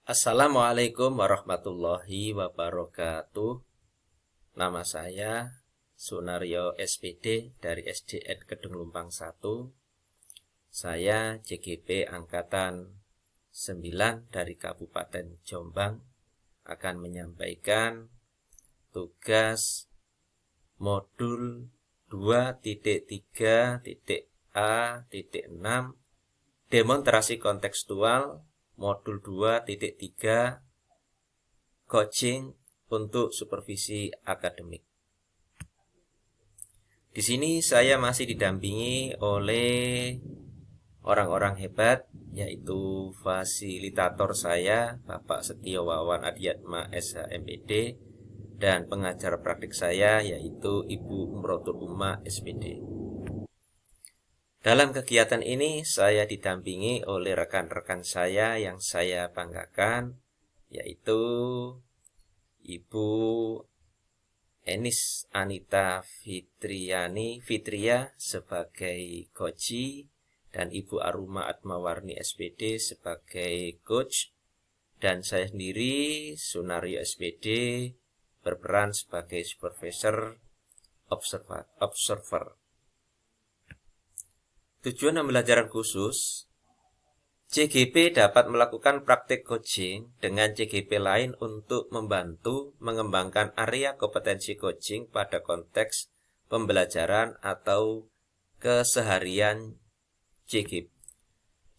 Assalamualaikum warahmatullahi wabarakatuh. Nama saya Sunaryo SPD dari SDN Kedung Lumpang 1. Saya JGP Angkatan 9 dari Kabupaten Jombang akan menyampaikan tugas modul 2.3.A.6 demonstrasi kontekstual modul 2.3 coaching untuk supervisi akademik. Di sini saya masih didampingi oleh orang-orang hebat, yaitu fasilitator saya Bapak Setio Wawan Adiatma SHMPD dan pengajar praktik saya yaitu Ibu Umrotul Umma SPD. Dalam kegiatan ini saya didampingi oleh rekan-rekan saya yang saya banggakan, yaitu Ibu Enis Anita Fitria sebagai coach dan Ibu Aruma Atmawarni SPD sebagai coach, dan saya sendiri Sunaryo SPD berperan sebagai supervisor observer. Tujuan pembelajaran khusus, CGP dapat melakukan praktik coaching dengan CGP lain untuk membantu mengembangkan area kompetensi coaching pada konteks pembelajaran atau keseharian CGP.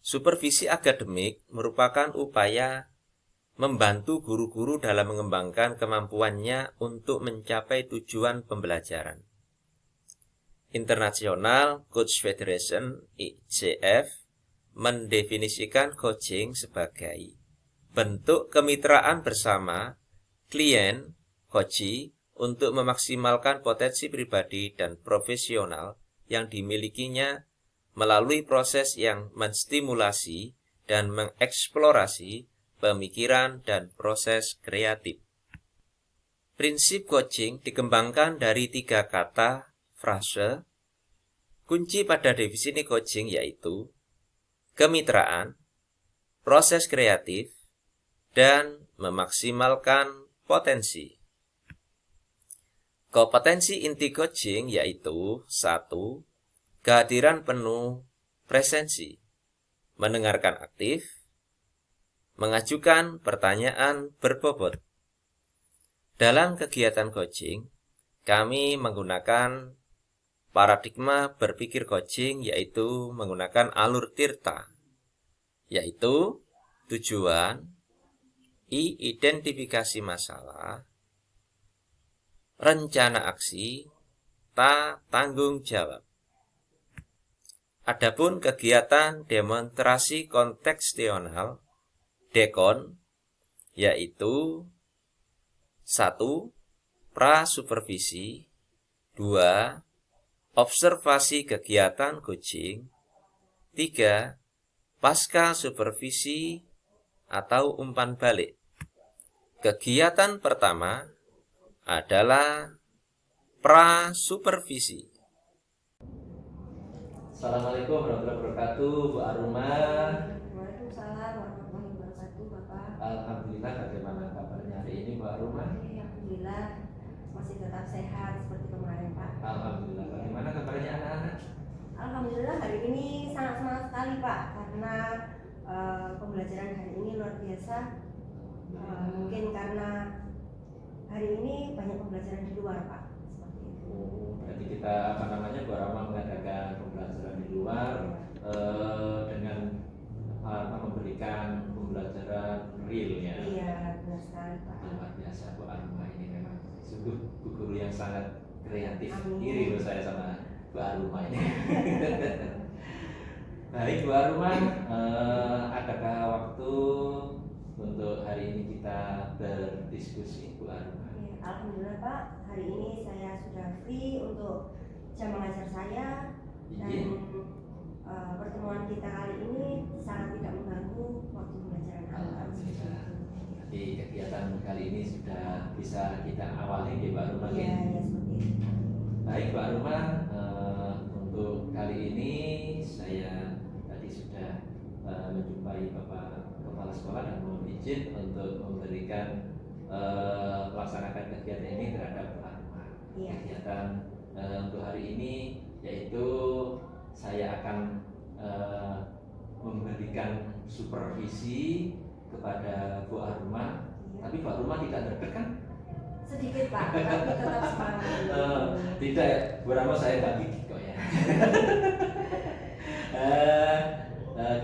Supervisi akademik merupakan upaya membantu guru-guru dalam mengembangkan kemampuannya untuk mencapai tujuan pembelajaran. International Coach Federation (ICF) mendefinisikan coaching sebagai bentuk kemitraan bersama klien coachee untuk memaksimalkan potensi pribadi dan profesional yang dimilikinya melalui proses yang menstimulasi dan mengeksplorasi pemikiran dan proses kreatif. Prinsip coaching dikembangkan dari 3 kata frase. Kunci pada definisi coaching yaitu kemitraan, proses kreatif, dan memaksimalkan potensi. Kompetensi inti coaching yaitu 1. Kehadiran penuh presensi, mendengarkan aktif, mengajukan pertanyaan berbobot. Dalam kegiatan coaching, kami menggunakan paradigma berpikir coaching, yaitu menggunakan alur Tirta, yaitu tujuan, identifikasi masalah, rencana aksi, tanggung jawab. Adapun kegiatan demonstrasi kontekstual DEKON yaitu 1. Prasupervisi, 2. Observasi kegiatan coaching, 3. Pasca supervisi atau umpan balik. Kegiatan pertama adalah prasupervisi. Assalamualaikum warahmatullahi wabarakatuh, Bu Aruma. Waalaikumsalam warahmatullahi wabarakatuh, Bapak. Alhamdulillah, bagaimana kabarnya hari ini, Bu Aruma? Alhamdulillah masih tetap sehat seperti kemarin, Pak. Alhamdulillah. Bagaimana kabarnya anak-anak? Alhamdulillah hari ini sangat semangat sekali, Pak, karena pembelajaran hari ini luar biasa. Mungkin karena hari ini banyak pembelajaran di luar, Pak. Seperti itu. Berarti kita Bu Aruma mengadakan pembelajaran di luar dengan memberikan pembelajaran realnya. Iya, benar sekali, Pak. Luar biasa, Bu Aruma ini memang sungguh guru yang sangat kreatif. Amin. Iri loh saya sama Bu Aruma ini. Baik, Bu Aruma, adakah waktu untuk hari ini kita berdiskusi, Bu Aruma? Ya, alhamdulillah, Pak. Hari ini saya sudah free untuk jam mengajar saya. Dan pertemuan kita kali ini sangat tidak mengganggu waktu pembelajaran awal. Jadi kegiatan kali ini sudah bisa kita awali ya, Mbak Aruma. Iya, ya, seperti itu. Baik, Mbak Aruma, untuk kali ini saya tadi sudah menjumpai Bapak Kepala Sekolah dan mohon izin izin untuk memberikan melaksanakan kegiatan ini terhadap Bu Aruma. Iya. Kegiatan untuk hari ini yaitu saya akan memberikan supervisi kepada Bu Aruma. Iya. Tapi Bu Aruma tidak terdekat kan? Sedikit Pak, tapi tetap semangat. Tidak, Bu Aruma saya nggak gigit kok ya.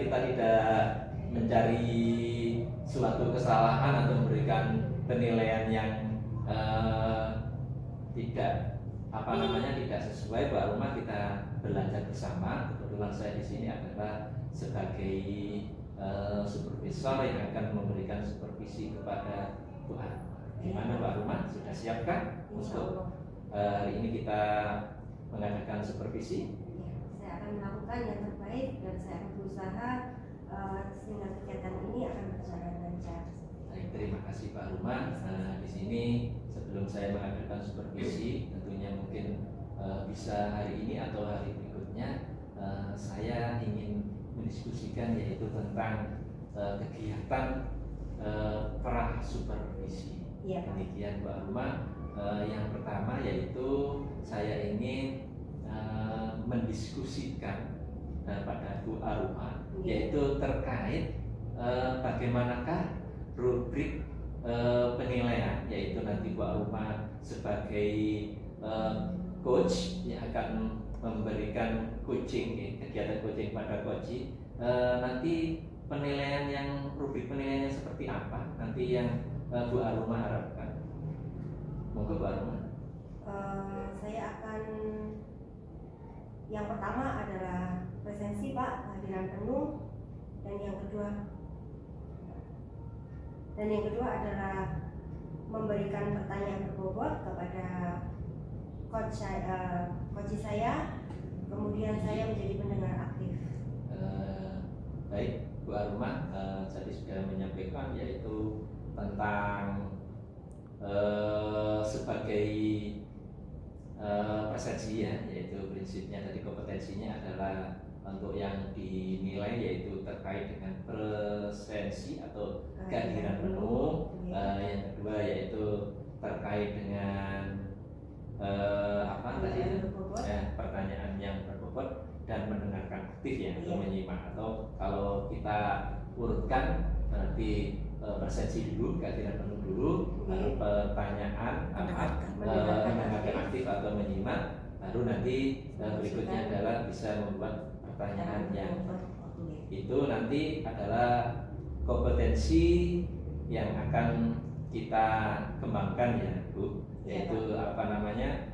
Kita tidak mencari suatu kesalahan atau memberikan penilaian yang tidak sesuai. Bu Aruma kita belajar bersama. Kebetulan saya di sini adalah sebagai supervisor yang akan memberikan supervisi kepada Bu Aruma. Gimana Bu Aruma? Sudah siapkah untuk hari ini kita mengadakan supervisi? Ya, saya akan melakukan yang terbaik dan saya akan berusaha sehingga kegiatan ini akan berjalan lancar. Baik, terima kasih Pak Aruma. Di sini sebelum saya mengadakan supervisi, tentunya mungkin bisa hari ini atau hari berikutnya, saya ingin mendiskusikan yaitu tentang kegiatan pra supervisi. Iya. Demikian Bu Aruma. Yang pertama yaitu saya ingin mendiskusikan pada Bu Aruma yaitu terkait bagaimanakah rubrik penilaian, yaitu nanti Bu Aruma sebagai coach yang akan memberikan coaching, kegiatan coaching pada coach. Nanti penilaian yang rubrik penilaiannya seperti apa nanti yang Bu Aruma harapkan. Monggo Bu Aruma. Saya akan, yang pertama adalah presensi Pak, kehadiran penuh, dan yang kedua adalah memberikan pertanyaan berbobot kepada coach saya, kemudian saya menjadi pendengar aktif. Baik Bu Aruma, tadi sudah menyampaikan yaitu tentang sebagai presensi ya, yaitu prinsipnya tadi kompetensinya adalah untuk yang dinilai yaitu terkait dengan presensi atau kehadiran penuh. Yang kedua yaitu terkait dengan pertanyaan yang berbobot dan mendengarkan aktif ya, atau menyimak, atau kalau kita urutkan berarti presensi dulu, kehadiran penuh dulu, lalu pertanyaan mendengarkan aktif atau menyimak, baru nanti berikutnya adalah bisa membuat pertanyaan yang itu nanti adalah kompetensi yang akan kita kembangkan ya Bu, yaitu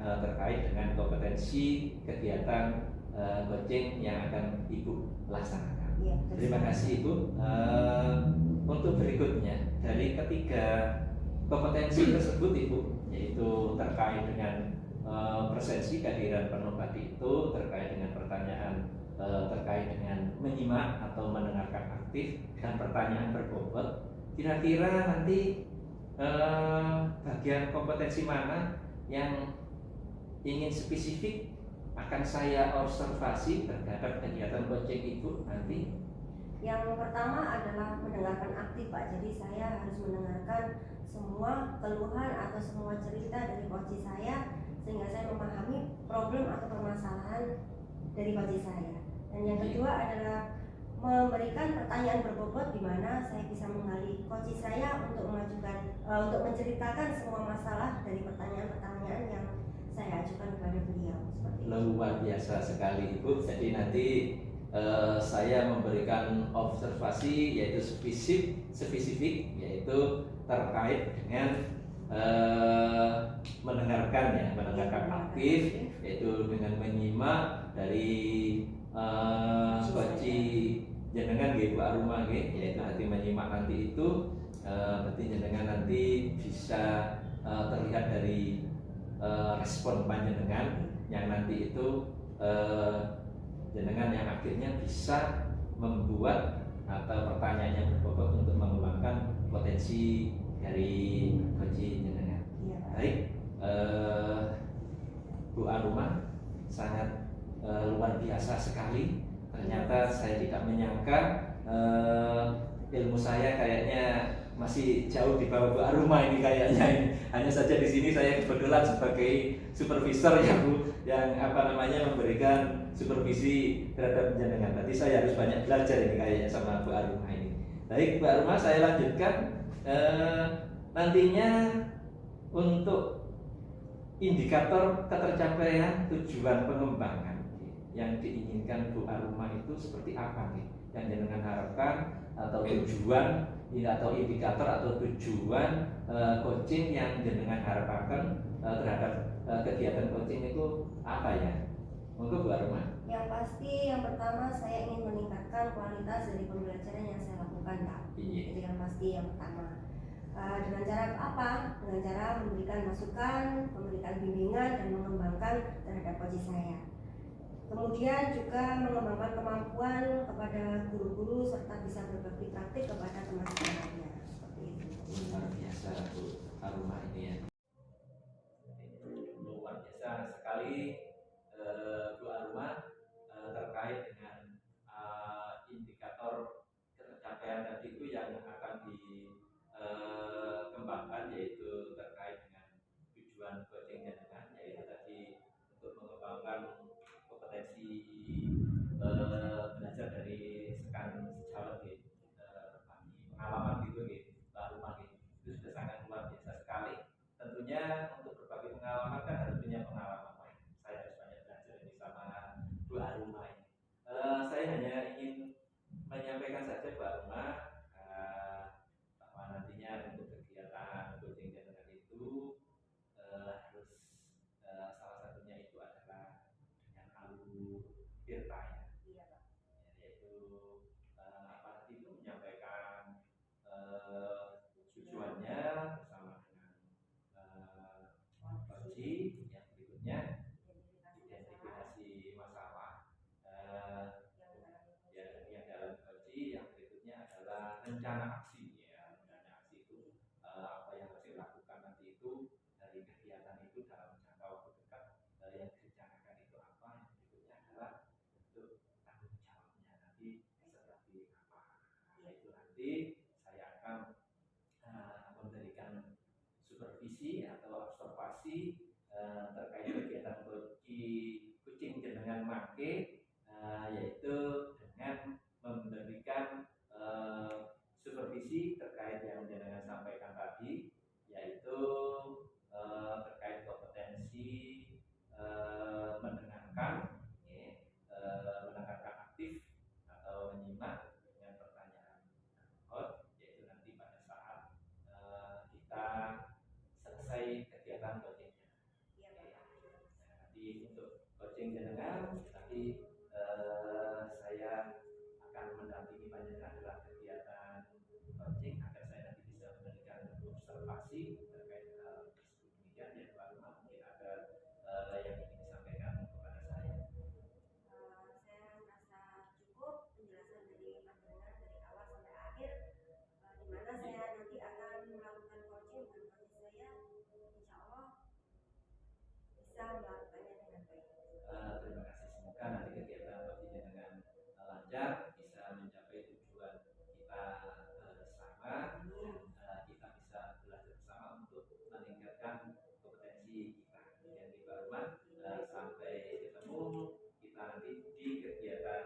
terkait dengan kompetensi kegiatan coaching yang akan Ibu laksanakan. Terima kasih Ibu. Untuk berikutnya dari ketiga kompetensi tersebut Ibu, yaitu terkait dengan presensi, kehadiran penuh tadi itu, terkait dengan pertanyaan terkait dengan menyimak atau mendengarkan aktif, dan pertanyaan berbobot. Kira-kira nanti bagian kompetensi mana yang ingin spesifik akan saya observasi terhadap kegiatan coaching Ibu nanti? Yang pertama adalah mendengarkan aktif Pak. Jadi saya harus mendengarkan semua keluhan atau semua cerita dari coach saya, sehingga saya memahami problem atau permasalahan dari coach saya. Dan yang kedua adalah memberikan pertanyaan berbobot di mana saya bisa menggali coach saya untuk untuk menceritakan semua masalah dari pertanyaan-pertanyaan yang saya ajukan kepada beliau. Luar biasa sekali Ibu. Jadi nanti saya memberikan observasi yaitu spesifik yaitu terkait dengan mendengarkan aktif, yaitu dengan menyimak dari coach jenengan Bu Aruma, yaitu nanti menyimak nanti itu berarti jenengan nanti bisa terlihat dari respon panjenengan yang nanti itu jenengan yang akhirnya bisa membuat atau pertanyaan yang berbobot untuk mengembangkan potensi dari coach jenengan. Baik, Bu Aruma sangat luar biasa sekali. Ternyata saya tidak menyangka ilmu saya kayaknya masih jauh di bawah Bu Aruma ini kayaknya ini. Hanya saja di sini saya kebetulan sebagai supervisor yang memberikan supervisi terhadap jenengan. Berarti saya harus banyak belajar ini kayaknya sama Bu Aruma ini. Baik Bu Aruma, saya lanjutkan. Nantinya untuk indikator ketercapaian tujuan pengembangan yang diinginkan Bu Aruma itu seperti apa nih? Yang jenengan harapkan atau tujuan atau indikator atau tujuan coaching yang jenengan harapkan terhadap kegiatan coaching itu apa ya? Monggo Bu Aruma. Yang pasti yang pertama saya ingin meningkatkan kualitas dari pembelajaran yang saya lakukan, Pak. Iya. Itu yang pasti yang pertama. Dengan cara apa? Dengan cara memberikan masukan, memberikan bimbingan dan mengembangkan terhadap coaching saya. Kemudian juga mengembangkan kemampuan kepada guru-guru serta bisa berbagi praktik kepada teman-teman lainnya. Seperti itu. Luar biasa Bu Aruma ini ya. Luar biasa sekali Bu Aruma terkait dengan indikator ketercapaian tadi itu yang akan dikembangkan, yaitu terkait dengan tujuan coaching jenengan, yaitu tadi untuk mengembangkan kompetensi belajar dari sekarang sejauh pengalaman gitu Mbak Aruma gitu. Itu sudah sangat luar biasa sekali. Tentunya untuk berbagi pengalaman kan harus punya pengalaman. Saya harus banyak belajar ini sama Bu Aruma ini. Saya hanya ingin menyampaikan saja Bu Aruma bahwa nantinya untuk kegiatan coaching jenengan itu harus salah satunya itu adalah dengan alur tirta ya. Iya, Pak. Yaitu apa itu menyampaikan tujuannya bersama dengan coaching. Yang berikutnya identifikasi masalah yang dalam coaching. Yang berikutnya adalah rencana aksi ya. Rencana aksi itu apa yang harus dilakukan nanti itu dari kegiatan itu dalam jangka waktu dekat. Yang direncanakan itu apa. Yang berikutnya adalah untuk tanggung jawabnya nanti seperti apa. Nah, itu nanti saya akan memberikan supervisi atau observasi terkait kegiatan coaching jenengan make, yaitu dengan memberikan supervisi terkait yang jenengan sampaikan tadi, yaitu terkait kompetensi mendengarkan, mendengarkan aktif atau menyimak dengan pertanyaan hot, yaitu nanti pada saat kita selesai kegiatan coachingnya. Nanti untuk coaching jenengan nanti saya akan mendampingi panjenengan dalam kegiatan coaching agar saya nanti bisa memberikan observasi terkait hal tersebut. Demikian ya Pak Aruma, mungkin ada yang ingin disampaikan kepada saya. Saya merasa cukup penjelasan dari panjenengan dari awal sampai akhir, di mana saya nanti akan melakukan coaching dengan coaching saya, insya Allah bisa melakukannya dengan baik. Terima kasih, semoga nanti kegiatan coachingnya dengan lancar, bisa mencapai tujuan kita bersama, dan kita bisa belajar bersama untuk meningkatkan kompetensi kita. Demikian di Aruma, sampai ketemu kita nanti di kegiatan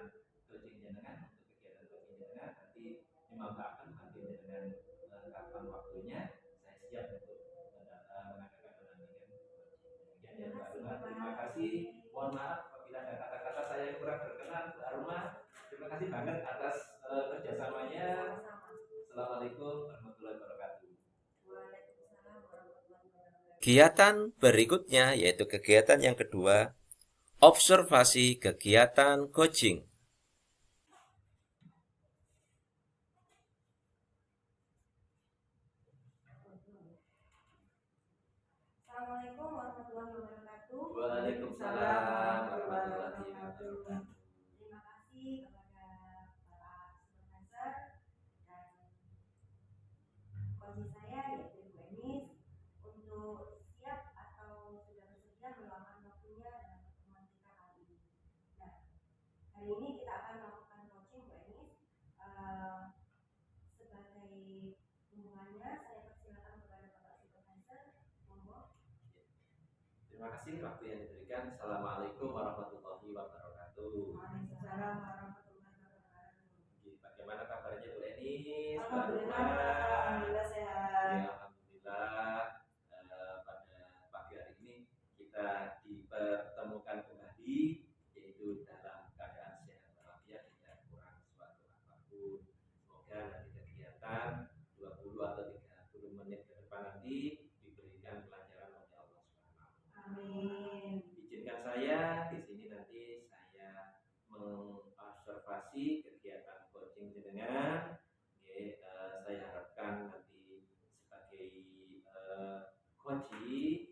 coaching jenengan. Untuk kegiatan coaching jenengan nanti dimanfaatkan nanti dengan kapan waktunya saya siap untuk mengadakan pendampingan coaching. Demikian ya Mbak Aruma, terima kasih. Mohon maaf apabila ada kata-kata saya yang kurang berkenan, Mbak Aruma. Terima kasih banget atas kerjasamanya. Assalamualaikum warahmatullahi wabarakatuh. Waalaikumsalam warahmatullahi wabarakatuh. Kegiatan berikutnya yaitu kegiatan yang kedua, observasi kegiatan coaching. Assalamualaikum warahmatullahi wabarakatuh. Waalaikumsalam warahmatullahi wabarakatuh. Terima kasih kepada para supervisor dan coaching saya yaitu Bu Enis untuk siap atau sudah bersedia meluangkan waktunya dalam pertemuan kita kali ini. Nah, hari ini kita akan melakukan coaching Bu Enis sebagai hubungan Terima kasih waktu yang diberikan. Assalamualaikum warahmatullahi wabarakatuh. Waalaikumsalam warahmatullahi wabarakatuh. Oke, bagaimana kabarnya Bu Enis? Alhamdulillah, alhamdulillah sehat. Ya, alhamdulillah. Pada pagi hari ini kita dipertemukan kembali, yaitu dalam keadaan sehat walafiat, tidak kurang suatu apapun. Semoga nanti kegiatan 20 atau 30 menit ke depan nanti diberikan pelajaran oleh Allah Subhanahu. Amin. Izinkan saya di sini nanti saya mengobservasi kegiatan coaching jenengan. Saya harapkan nanti sebagai coaching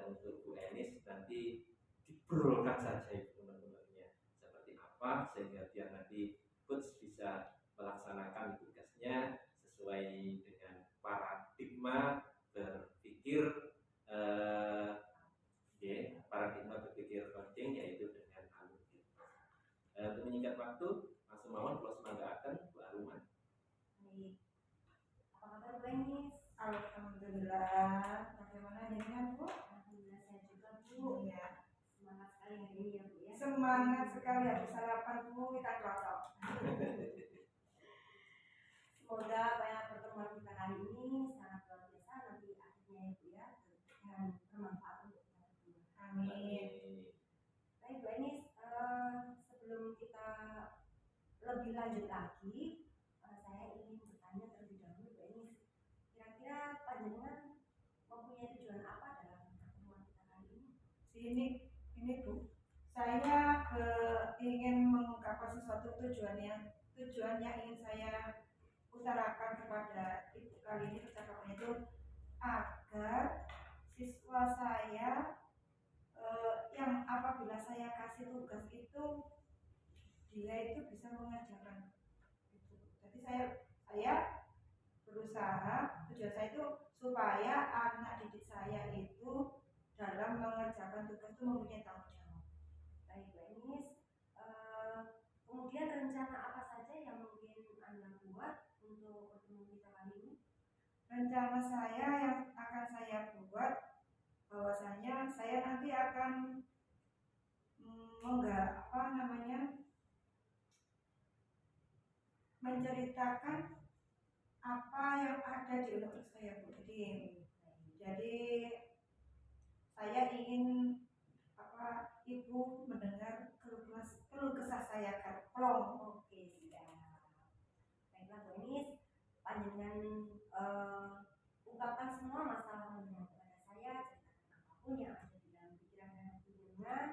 untuk Bu Enis nanti dibrolkan saja itu teman-temannya seperti apa sehingga biar nanti coach bisa melaksanakan tugasnya sesuai dengan paradigma berpikir paradigma berpikir coaching, yaitu dengan algoritma. Untuk menyingkat waktu, langsung mawon kalau semanggakan Bu Aruman. Baik. Apa kabar Bu Enis? Alhamdulillah. Bagaimana dengan Bu? Alhamdulillah sehat juga Bu. Ya. Semangat sekali hari ini ya Bu ya. Semangat sekali habis sarapan Bu, kita cocok. Semoga banyak pertemuan kita kali ini sangat luar biasa nanti akhirnya ya Bu ya, dan bermanfaat untuk kita semua. Amin. Baik Bu Enis, sebelum kita lebih lanjut lagi, saya ingin bertanya terlebih dahulu Bu Enis, kira-kira panjenengan mempunyai tujuan apa dalam pertemuan kita kali ini? Ini Bu, saya ingin mengungkapkan sesuatu tujuan yang ingin saya utarakan kepada Ibu kali ini, percakapan itu agar siswa saya yang apabila saya kasih tugas itu dia itu bisa mengerjakan itu. Jadi saya berusaha, tujuan saya itu supaya anak didik saya itu dalam mengerjakan tugas itu mempunyai tanggung jawab. Baik Bu Enis, kemudian rencana apa saja yang mungkin Anda buat untuk pertemuan kita kali ini? Rencana saya yang akan saya buat, bahwasanya saya nanti akan menceritakan apa yang ada di unek saya Bu. Jadi saya ingin Ibu mendengar keluh kesah saya plong. Oke, siap. Baiklah Bu Enis, panjenengan ungkapkan semua masalah panjenengan kepada saya, ceritakan apapun yang ada di dalam pikiran dan hati panjenengan.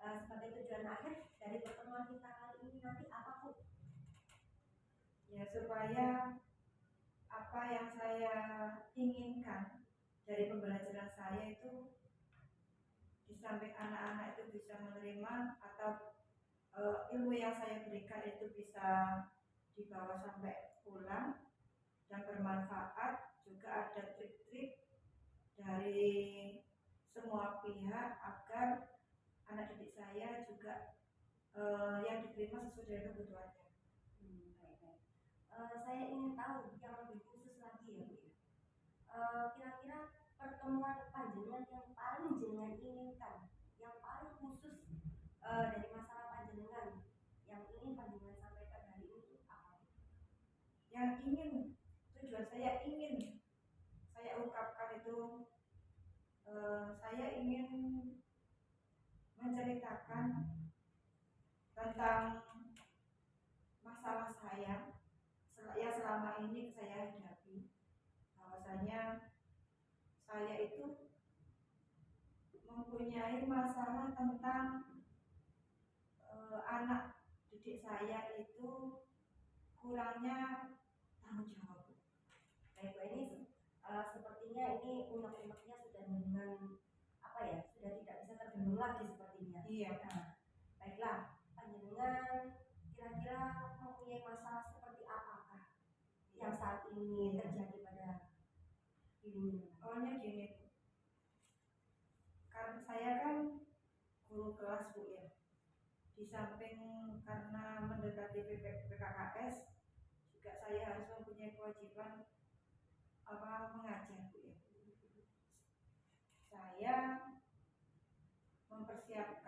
Sebagai tujuan akhir dari pertemuan kita kali ini nanti apa Bu? Ya, supaya apa yang saya inginkan dari pembelajaran saya itu di samping anak-anak itu bisa menerima atau ilmu yang saya berikan itu bisa dibawa sampai pulang dan bermanfaat, juga ada trik-trik dari semua pihak agar anak didik saya juga yang diterima sesuai dengan kebutuhannya. Baik. Saya ingin tahu yang lebih khusus lagi ya Bu ya. Kira-kira pertemuan panjenengan yang paling jenengan inginkan, yang paling khusus dari masalah panjenengan yang ingin panjenengan sampaikan hari ini itu apa? Yang tujuan saya ingin saya ungkapkan itu, saya ingin menceritakan tentang masalah saya yang selama ini saya hadapi, bahwasanya saya itu mempunyai masalah tentang anak didik saya itu kurangnya tanggung jawab. Baik Bu Enis, sepertinya ini unek-uneknya sudah dengan sudah tidak bisa terbendung lagi sepertinya. Iya. Baiklah, panjenengan kira-kira mempunyai masalah seperti apakah yang saat ini terjadi pada dirinya? Awalnya gini, karena saya kan guru kelas Bu ya. Di samping karena mendekati PKKS, juga saya harus mempunyai kewajiban mengajar Bu ya. Saya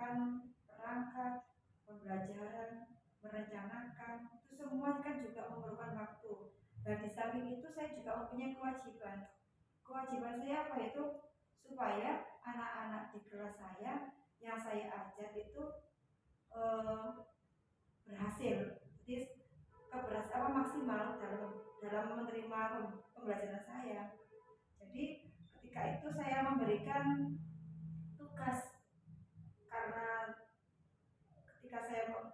memberikan perangkat, pembelajaran, merencanakan, itu semua kan juga memerlukan waktu. Dan di samping itu saya juga mempunyai kewajiban. Kewajiban saya apa itu? Supaya anak-anak di kelas saya yang saya ajar itu berhasil. Jadi maksimal dalam menerima pembelajaran saya. Jadi ketika itu saya memberikan tugas, karena ketika saya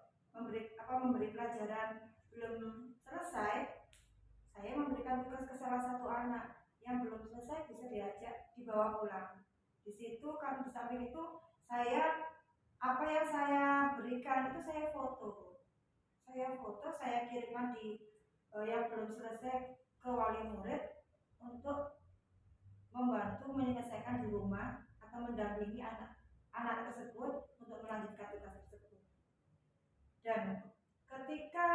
memberi pelajaran belum selesai, saya memberikan tugas ke salah satu anak yang belum selesai, bisa diajak dibawa pulang. Di situ kan di samping itu saya apa yang saya berikan itu saya foto, saya kirimkan yang belum selesai ke wali murid untuk membantu menyelesaikan di rumah atau mendampingi anak tersebut untuk melanjutkan tugas tersebut. Dan ketika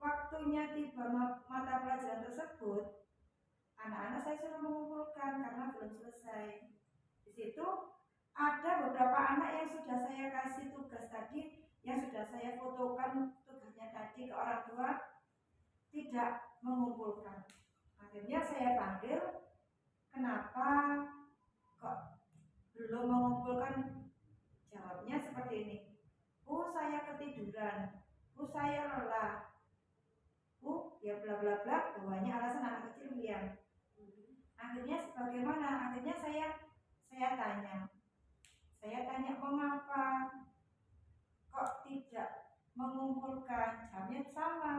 waktunya tiba mata pelajaran tersebut, anak-anak saya suruh mengumpulkan karena belum selesai. Di situ ada beberapa anak yang sudah saya kasih tugas tadi, yang sudah saya fotokan tugasnya tadi ke orang tua, tidak mengumpulkan. Akhirnya saya panggil, kenapa kok belum mengumpulkan? Jawabnya seperti ini, Bu, saya ketiduran, Bu, saya lelah, Bu, ya bla bla bla, bawahnya alasan anak kecil yang. Akhirnya sebagaimana? Akhirnya saya tanya mengapa kok tidak mengumpulkan? Jawabnya sama.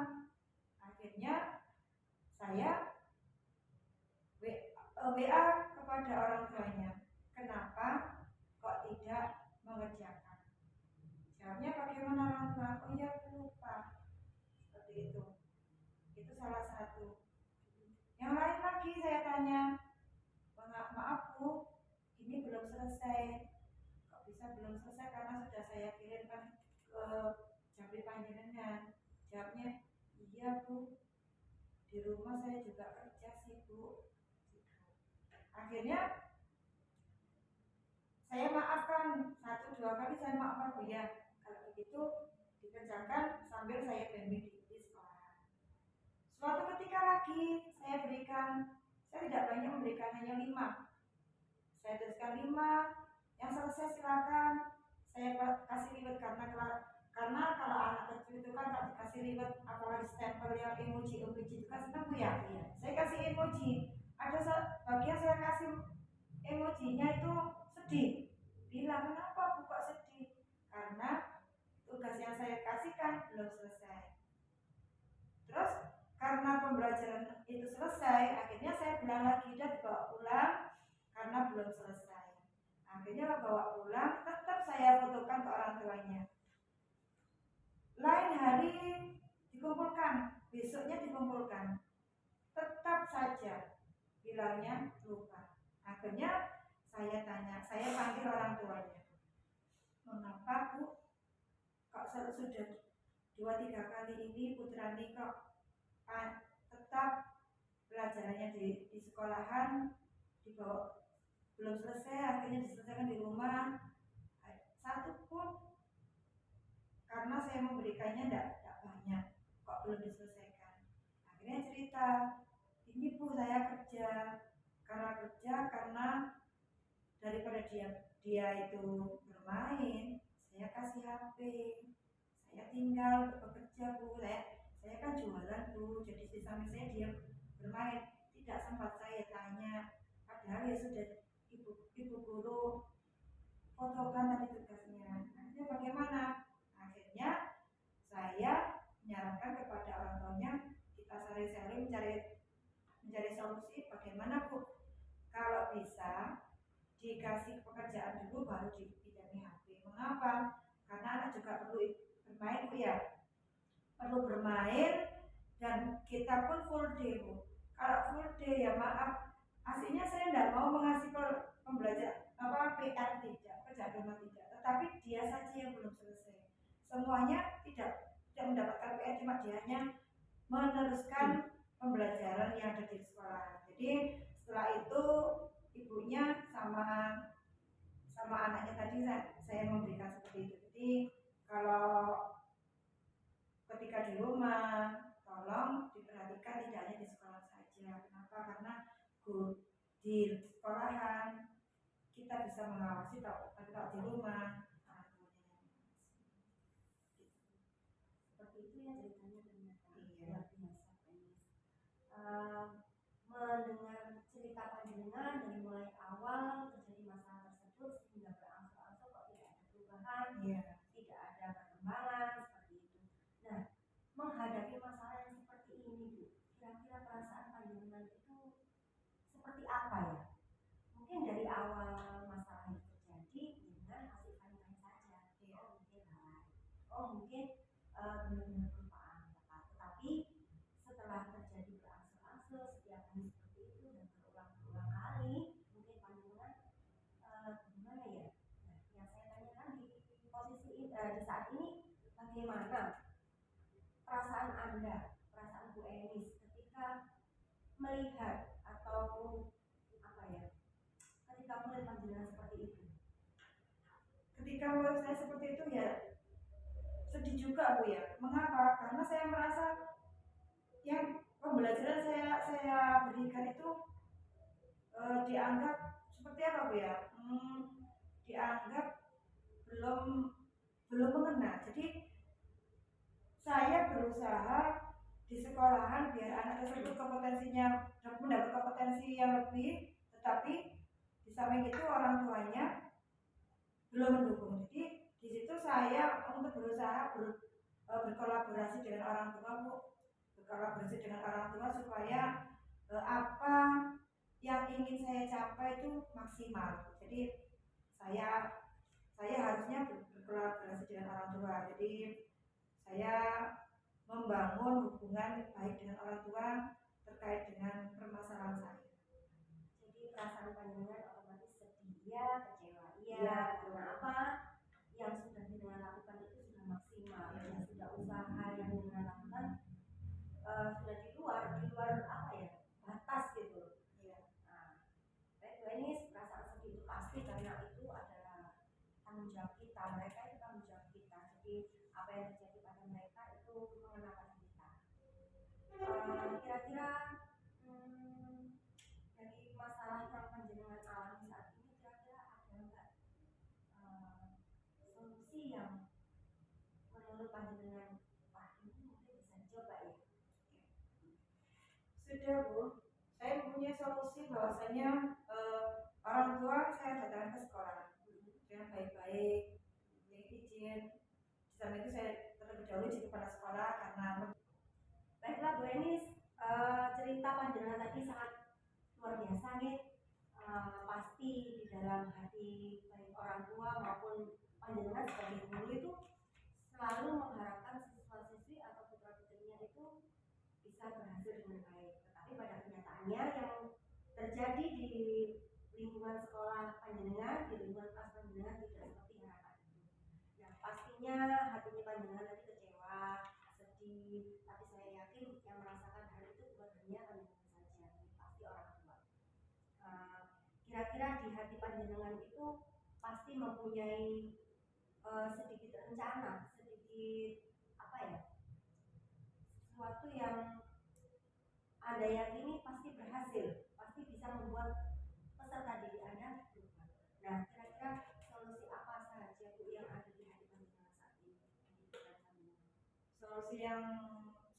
Akhirnya saya WA kepada orang tuanya, kenapa kok tidak mengerjakan? Jawabnya bagaimana orang tua? Oh ya, lupa. Seperti itu. Itu salah satu. Yang lain lagi saya tanya, maaf Bu, ini belum selesai. Kok bisa belum selesai? Karena sudah saya kirimkan ke Jambi Panjenengan. Jawabnya, iya Bu, di rumah saya juga kerja sih Bu. Akhirnya saya maafkan, 1-2 kali saya maafkan, Bu ya, kalau begitu dikerjakan sambil saya bimbing di sekolah. Suatu ketika lagi saya tidak banyak memberikan, hanya 5. Saya tuliskan 5, yang selesai silakan saya kasih ribet, karena kalau anak kecil itu kan kalau dikasih ribet, apalagi stempel yang emoji itu kan senang Bu ya. Saya kasih emoji, ada bagian saya kasih emojinya itu sedih. Bilang, kenapa Bu kok sedih? Karena tugas yang saya kasihkan belum selesai. Terus karena pembelajaran itu selesai, akhirnya saya bilang lagi, dan dibawa pulang karena belum selesai. Akhirnya bawa pulang, tetap saya fotokan ke orang tuanya. Lain hari dikumpulkan, besoknya dikumpulkan, tetap saja bilangnya lupa. Akhirnya saya panggil orang tuanya, mengapa Bu kok sudah 2-3 kali ini Putrani kok tetap pelajarannya di sekolahan dibawa belum selesai, akhirnya diselesaikan di rumah. Satu pun, karena saya memberikannya tidak banyak, kok belum diselesaikan. Akhirnya cerita, ini Bu saya karena daripada dia itu bermain, saya kasih HP, saya tinggal bekerja Bu, saya kan jualan Bu, jadi di samping saya dia bermain, tidak sempat saya tanya, padahal ya sudah ibu guru fotokan tadi tugasnya. Akhirnya bagaimana? Akhirnya saya menyarankan kepada orang tuanya, kita sharing-sharing mencari solusi bagaimana Bu, kalau bisa dikasih pekerjaan dulu baru dipindahin HP. Mengapa? Karena anak juga perlu bermain Bu ya, perlu bermain, dan kita pun full day Bu. Kalau full day ya maaf, aslinya saya tidak mau mengasih pembelajaran PR tidak, kerjaan rumah tidak, tetapi dia saja yang belum selesai. Semuanya tidak mendapatkan PR, cuma dia hanya meneruskan pembelajaran yang ada di sekolah. Jadi setelah itu ibunya sama anaknya tadi saya memberikan seperti Jadi kalau ketika di rumah tolong diperhatikan tidak hanya di sekolah saja. Kenapa? Karena di sekolahan kita bisa mengawasi, tapi kalau di rumah orang tuanya yang mengawasi. Seperti itu ya ceritanya ternyata. Iya. Luar biasa Penis. Mendengar cerita panjenengan dari mulai awal terjadi masalah tersebut sehingga berangsur-angsur kok tidak ada perubahan, Iya. tidak ada perkembangan seperti itu. Nah, menghadapi masalah yang seperti ini Bu, kira-kira perasaan panjenengan itu seperti apa ya? Mungkin dari awal masalah itu terjadi dengan masih fine-fine saja. Oh mungkin lalai, oh mungkin benar-benar kelupaan. Tetapi setelah terjadi berangsur-angsur setiap hari seperti itu dan berulang-ulang kali, mungkin panjenengan gimana ya? Nah, yang saya tanyakan di posisi di saat ini, bagaimana perasaan Anda, perasaan Bu Enis ketika melihat atau apa ya? Ketika melihat panjenengan seperti itu. Ketika menurut saya seperti itu ya sedih juga Bu ya. Mengapa? Karena saya merasa yang pembelajaran saya berikan itu dianggap seperti apa Bu ya? Dianggap belum mengena. Jadi saya berusaha di sekolahan biar anak tersebut kompetensinya mendapat kompetensi yang lebih, tetapi di samping itu orang tuanya belum mendukung. Jadi di situ saya untuk berusaha berkolaborasi dengan orang tua Bu, berkolaborasi dengan orang tua supaya apa yang ingin saya capai itu maksimal. Jadi saya harusnya berkolaborasi dengan orang tua. Jadi saya membangun hubungan baik dengan orang tua terkait dengan permasalahan saya. Jadi perasaan panjenengan otomatis sedih ya, kecewa iya, karena apa? Yang sudah dengan lakukan itu sudah maksimal, yang sudah usaha yang dengan lakukan sudah di luar apa ya, batas gitu. Iya. Nah, baik Bu Enis, perasaan sedih itu pasti karena itu adalah tanggung jawab kita, mereka itu tanggung jawab kita. Jadi apa yang terjadi pada mereka itu mengenakan kita. Kira-kira dari masalah yang panjenengan alami saat ini, kira-kira ada nggak solusi yang menurut panjenengan wah ini mungkin bisa dicoba ya? Sudah Bu, saya mempunyai solusi bahwasanya orang tua saya datang ke sekolah dengan baik-baik, izin. Di samping itu saya terlebih dahulu di kepala sekolah karena baiklah Bu Enis, cerita panjenengan tadi sangat luar biasa nih. Pasti di dalam hati baik orang tua maupun panjenengan sebagai guru itu selalu mengharapkan siswa-siswi atau putra-putrinya itu bisa berhasil dengan baik. Tetapi pada kenyataannya yang terjadi di lingkungan sekolah panjenengan, di lingkungan kelas panjenengan tidak seperti harapan itu. Nah, pastinya hatinya panjenengan nanti kecewa, sedih. Tapi saya yakin yang merasakan hal itu bukan hanya panjenengan saja, pasti orang tua. Kira-kira di hati panjenengan itu pasti mempunyai sedikit rencana, sedikit apa ya, sesuatu yang Anda yakini pasti berhasil, pasti bisa membuat peserta didik Anda berubah. Nah, kira-kira solusi apa saja Bu yang ada di hati panjenengan saat ini? solusi yang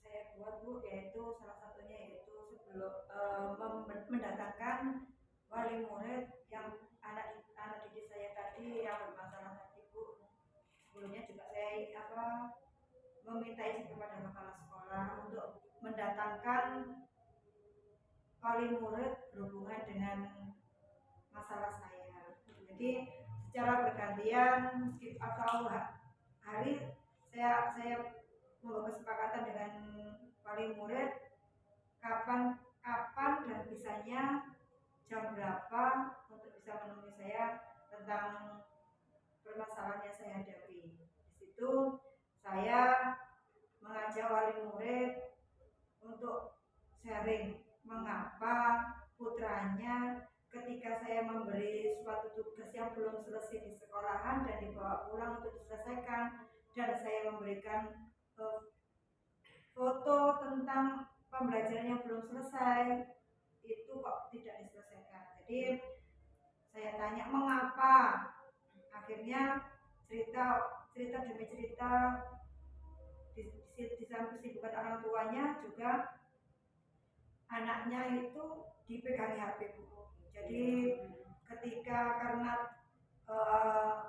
saya buat Bu yaitu salah satunya yaitu sebelum mendatangkan wali murid yang anak didik saya tadi yang bermasalah tadi Bu. Sebelumnya juga saya meminta izin kepada kepala sekolah untuk mendatangkan wali murid berhubungan dengan masalah saya. Jadi secara bergantian atau hari saya membuat kesepakatan dengan wali murid kapan dan bisanya jam berapa untuk bisa menemui saya tentang permasalahan yang saya hadapi. Di situ saya mengajak wali murid untuk sharing mengapa putranya ketika saya memberi suatu tugas yang belum selesai di sekolahan dan dibawa pulang untuk diselesaikan, dan saya memberikan foto tentang pembelajaran yang belum selesai itu kok tidak diselesaikan. Jadi saya tanya mengapa, akhirnya cerita demi cerita di samping kesibukan orang tuanya juga anaknya itu dipegang HP Bu. Jadi ketika karena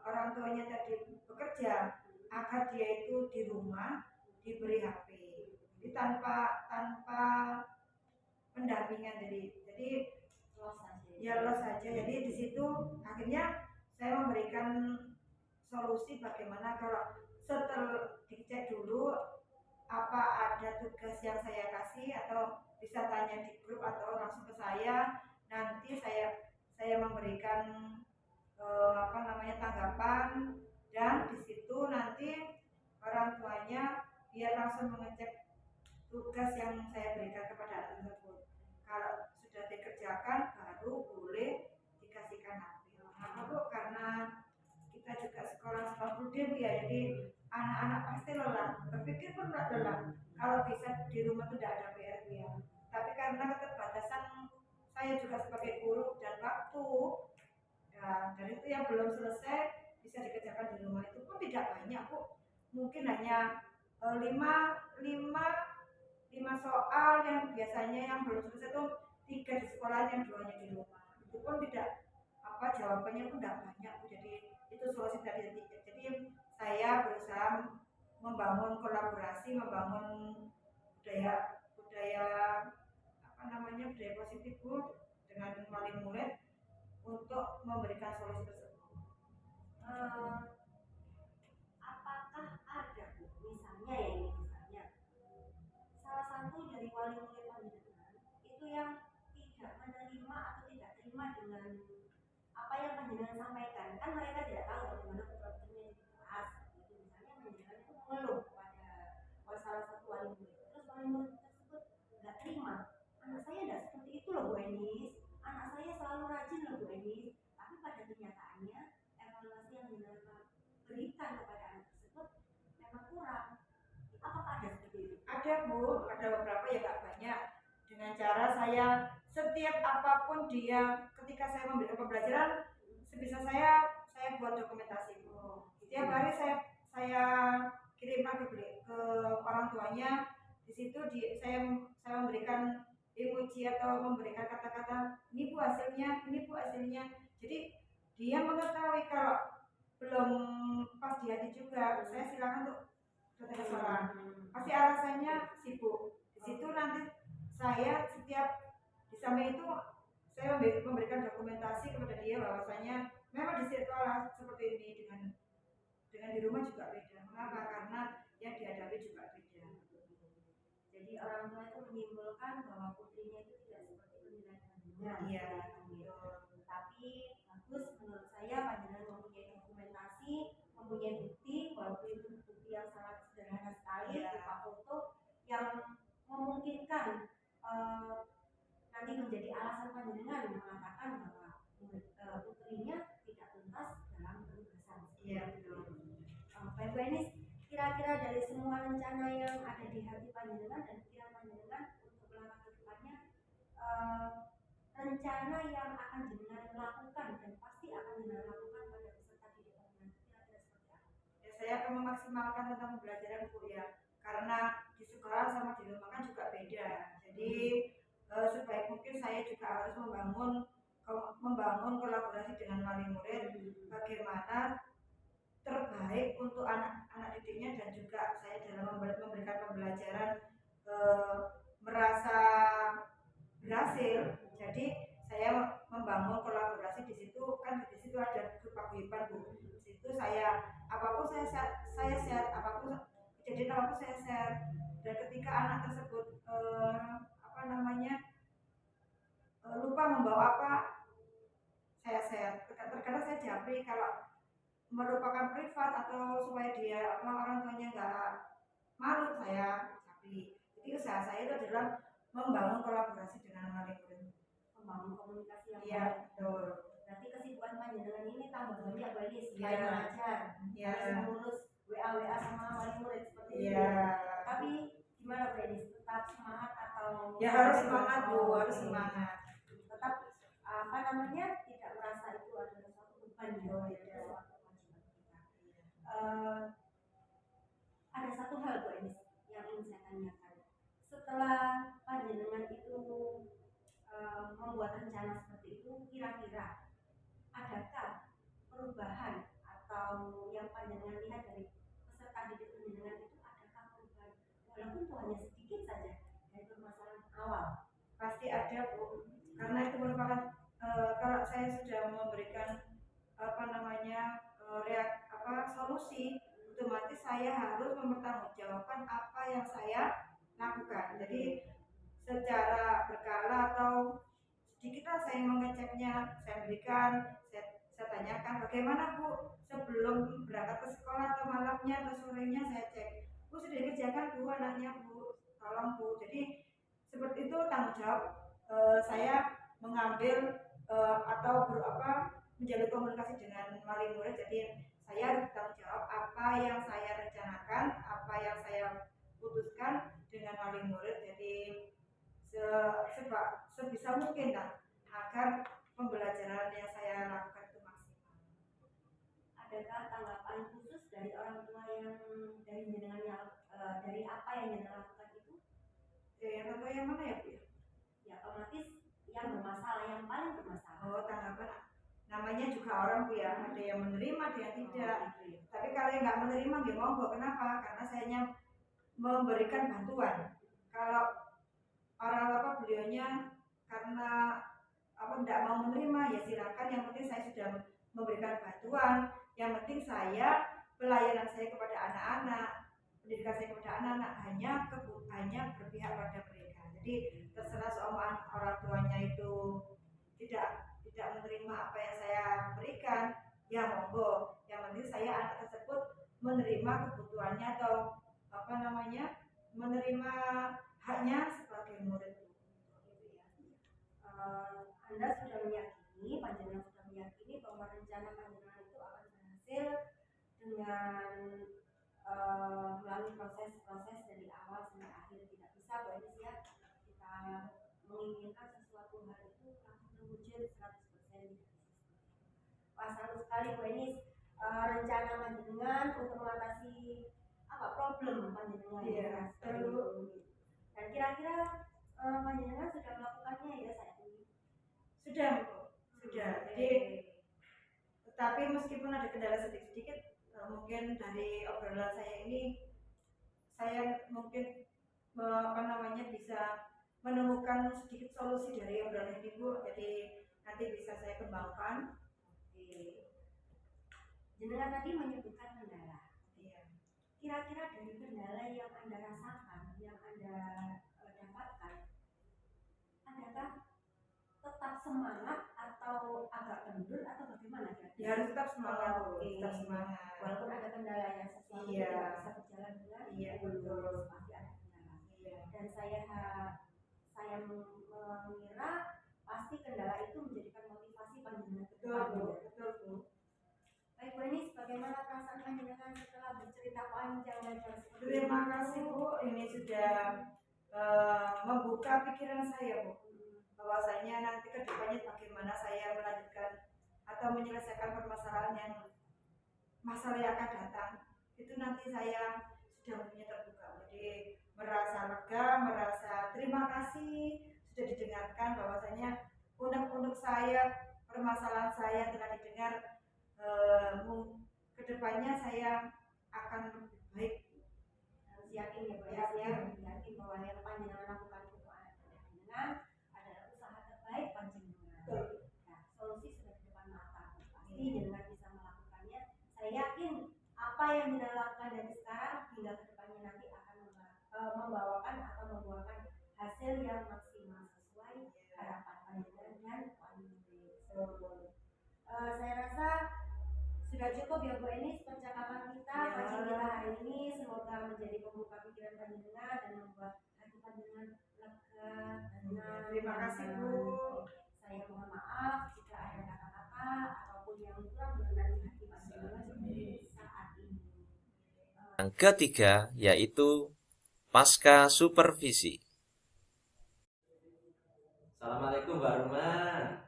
orang tuanya tadi bekerja, agar dia itu di rumah diberi HP. Jadi tanpa pendampingan, jadi los saja. Jadi di situ akhirnya saya memberikan solusi bagaimana kalau setelah dicek dulu apa ada tugas yang saya kasih, atau bisa tanya di grup atau langsung ke saya, nanti saya memberikan tanggapan, dan di situ nanti orang tuanya biar langsung mengecek tugas yang saya berikan kepada anak tersebut. Kalau sudah dikerjakan baru boleh dikasihkan HP. Kenapa Bu? Karena kita juga sekolah full day Bu ya, jadi anak-anak pasti lelah, berpikir pun lelah. Kalau bisa di rumah itu tidak ada PR Bu ya. Tapi karena keterbatasan saya juga sebagai guru dan waktu, ya, dan itu yang belum selesai bisa dikerjakan di rumah itu pun tidak banyak Bu. Mungkin hanya 5 soal yang biasanya yang belum selesai itu 3 di sekolah, yang 2-nya di rumah. Itu pun tidak jawabannya pun tidak banyak Bu. Jadi itu solusi dari 3. Jadi saya berusaha membangun kolaborasi, membangun budaya positif Bu dengan wali murid untuk memberikan solusi tersebut. Apakah ada Bu, misalnya salah satu dari wali murid panjenengan itu yang tidak menerima atau tidak terima dengan apa yang panjenengan sampaikan? Kan mereka tidak tahu bagaimana problemnya di kelas. Jadi misalnya panjenengan itu mengeluh kepada salah satu wali murid, terus wali murid tersebut tidak terima. Anak saya tidak seperti itu loh Bu Enis, anak saya selalu rajin loh Bu Enis. Tapi pada kenyataannya evaluasi yang diberikan kepada anak tersebut memang kurang. Apakah ada seperti itu? Ada Bu, ada beberapa ya, gak banyak. Dengan cara saya setiap apapun dia, ketika saya memberikan pembelajaran, sebisa saya buat dokumentasi Bu. Setiap hari saya kirimkan ke orang tuanya. Di situ saya memberikan emoji atau memberikan kata-kata, ini Bu hasilnya, ini Bu hasilnya. Jadi dia mengetahui kalau belum pas di hati juga, saya silakan untuk datang ke sekolah. Pasti alasannya sibuk. Di situ nanti saya setiap di samping itu saya memberikan dokumentasi kepada dia bahwasanya memang di sekolah seperti ini, dengan di rumah juga beda. Mengapa? Karena yang dihadapi juga beda. Jadi orang tua itu menyimpulkan bahwa putrinya itu tidak seperti penilaian panjenengan. Iya. Tapi bagus menurut saya panjenengan mempunyai dokumentasi, mempunyai bukti, walaupun itu bukti yang sangat sederhana sekali, berupa foto yang memungkinkan nanti menjadi alasan panjenengan mengatakan bahwa putrinya tidak tuntas dalam penugasan. Iya betul. Baik Bu Enis, kira-kira dari semua rencana yang ada di hati panjenengan dan pikiran panjenengan untuk langkah ke depannya, rencana yang akan jenengan lakukan dan pasti akan jenengan lakukan pada peserta didik panjenengan kira-kira seperti apa? Ya, saya akan memaksimalkan tentang pembelajaran Bu ya, karena di sekolah sama di rumah kan juga beda. Jadi sebaik mungkin saya juga harus membangun kolaborasi dengan wali murid, bagaimana terbaik untuk anak-anak didiknya, dan juga saya dalam memberikan pembelajaran merasa berhasil. Jadi saya membangun kolaborasi di situ, kan di situ ada grup paguyuban Bu. Di situ saya apapun saya share, apapun kejadian apapun saya share. Dan ketika anak tersebut lupa membawa apa, saya share. Terkadang saya japri kalau merupakan privat atau supaya dia orang tuanya nggak malu, saya japri. Jadi usaha saya itu adalah membangun kolaborasi dengan wali murid, membangun komunikasi yang baik. Betul. Berarti kesibukan panjenengan ini tambah banyak Bu Enis Iya. selain mengajar, Iya. harus mengurus WA sama wali murid seperti itu. Iya. Tapi gimana Bu Enis, tetap semangat atau Ya harus semangat Bu, harus semangat. tetap apa namanya, tidak merasa itu adalah suatu beban ya, Iya. suatu kewajiban kita. Ada satu hal Bu Enis yang ingin saya tanyakan. Setelah panjenengan itu membuat rencana seperti itu, kira-kira adakah perubahan atau yang panjenengan lihat dari peserta didik panjenengan itu, adakah perubahan walaupun itu hanya sedikit saja dari permasalahan awal? Pasti ada Bu, karena itu merupakan kalau saya sudah memberikan solusi, otomatis saya harus mempertanggungjawabkan apa yang saya lakukan. Jadi secara berkala atau sedikitlah saya mengeceknya, saya berikan, saya tanyakan bagaimana Bu sebelum berangkat ke sekolah atau malamnya atau sorenya, saya cek, Bu sudah dikerjakan Bu anaknya Bu, tolong Bu. Jadi seperti itu tanggung jawab saya mengambil atau menjalin komunikasi dengan wali murid. Jadi saya harus bertanggung jawab apa yang saya rencanakan, apa yang saya putuskan dengan wali murid. Jadi sebisa mungkin lah agar pembelajaran yang saya lakukan itu maksimal. Adakah tanggapan khusus dari orang tua yang dari jenengan dari apa yang jenengan lakukan itu? Yang contoh yang mana ya Bu? Ya otomatis yang bermasalah, yang paling bermasalah. Oh, tanggapan namanya juga orang Bu ya, ada yang menerima, ada yang tidak. Gitu ya. Tapi kalau yang nggak menerima, dia monggo. Kenapa? Karena saya hanya memberikan bantuan. Kalau orang beliaunya karena tidak mau menerima, ya silakan. Yang penting saya sudah memberikan bantuan. Yang penting saya pelayanan saya kepada anak-anak, pendidikan saya kepada anak-anak hanya berpihak pada mereka. Jadi terserah seomongan orang tuanya itu tidak menerima apa yang saya berikan, ya monggo. Yang penting saya anak tersebut menerima kebutuhannya atau menerima haknya sebagai murid. Gitu ya. Anda sudah meyakini, panjenengan sudah meyakini bahwa rencana panjenengan itu akan berhasil dengan melalui proses-proses dari awal sampai akhir. Tidak bisa Bu Enis ya, kita menginginkan sesuatu hal itu langsung terwujud 100%, tidak bisa seperti itu. Wah, seru sekali Bu Enis, rencana panjenengan untuk mengatasi problem panjenengan. Iya, dan kira-kira panjenengan sudah melakukannya ya saat ini? Sudah Bu, sudah. Jadi tetapi meskipun ada kendala sedikit-sedikit, mungkin dari obrolan saya ini saya mungkin bisa menemukan sedikit solusi dari obrolan ini Bu. Jadi nanti bisa saya kembangkan. Oke. Jenengan tadi menyebutkan kendala. Iya. Kira-kira dari kendala yang Anda rasakan, yang Anda dapatkan, adakah tetap semangat atau agak kendur atau bagaimana kira-kira? Ya harus tetap semangat Bu, Oke. tetap semangat. Walaupun ada kendala yang sesuatu Iya. tidak bisa berjalan dengan Betul. pasti ada kendala. Iya. Dan saya mengira pasti kendala itu menjadikan motivasi panjenengan ke Betul depan. Bu, betul Bu. Baik Bu Enis, bagaimana perasaan panjenengan setelah bercerita panjang lebar seperti ini? Terima kasih Bu, ini sudah membuka pikiran saya Bu, bahwasanya nanti ke depannya bagaimana saya melanjutkan atau menyelesaikan permasalahan yang akan datang, itu nanti saya sudah punya terbuka. Jadi merasa lega, merasa terima kasih sudah didengarkan, bahwasanya unek-unek saya, permasalahan saya telah didengar. Kedepannya saya akan lebih baik. Harus yakin ya Bu Enis ya, yakin bahwa yang panjenengan lakukan untuk anak panjenengan adalah usaha terbaik panjenengan. Nah, solusi sudah di depan mata, pasti jenengan bisa melakukannya. Saya yakin apa yang jenengan lakukan dari sekarang hingga kedepannya nanti akan membawakan atau membuahkan hasil yang maksimal sesuai harapan panjenengan dan wali murid. Saya rasa sudah cukup ya Bu Enis percakapan kita, kajian kita hari ini. Semoga menjadi pembuka pikiran panjenengan dan membuat hati panjenengan lega, tenang. Terima kasih Bu. Saya mohon maaf jika ada kata-kata ataupun yang ketiga yaitu pasca supervisi. Assalamualaikum Mbak Ruma.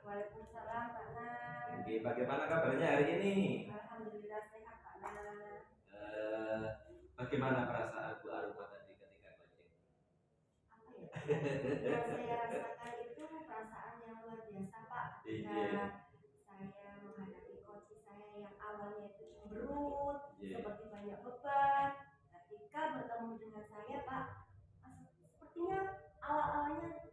Waalaikumsalam Pak Nan. Oke, bagaimana kabarnya hari ini? Alhamdulillah sehat Pak Nan. Bagaimana perasaan Bu Aruma tadi ketika coaching? Apa ya? Yang saya rasakan itu perasaan yang luar biasa Pak. Ketika saya menghadapi coach saya yang awalnya itu cemberut, seperti banyak beban. Ketika bertemu dengan saya Pak, sepertinya awal-awalnya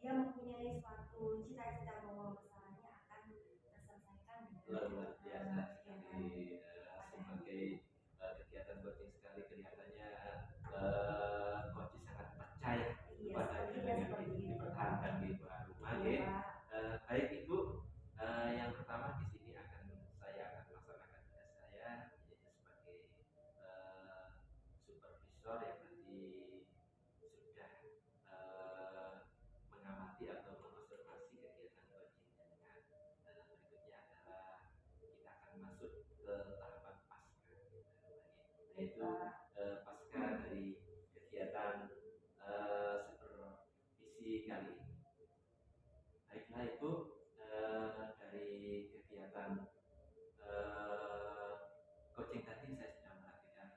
dia mempunyai suatu cita-cita bahwa masalahnya akan terselesaikan Luar dengan biasa sekali. Sebagai kegiatan coaching sekali kelihatannya coach sangat percaya kepadanya dengan dipertahankan di Bu Aruma. Baik Ibu, yang pertama di sini saya akan melaksanakan tugas saya yaitu sebagai supervisor yang tadi sudah mengamati atau mengobservasi kegiatan coaching dengan berikutnya adalah kita akan masuk ke tahapan pasca, yaitu pasca dari kegiatan supervisi kali ini. Baiklah Ibu, dari kegiatan coaching tadi saya sudah perhatikan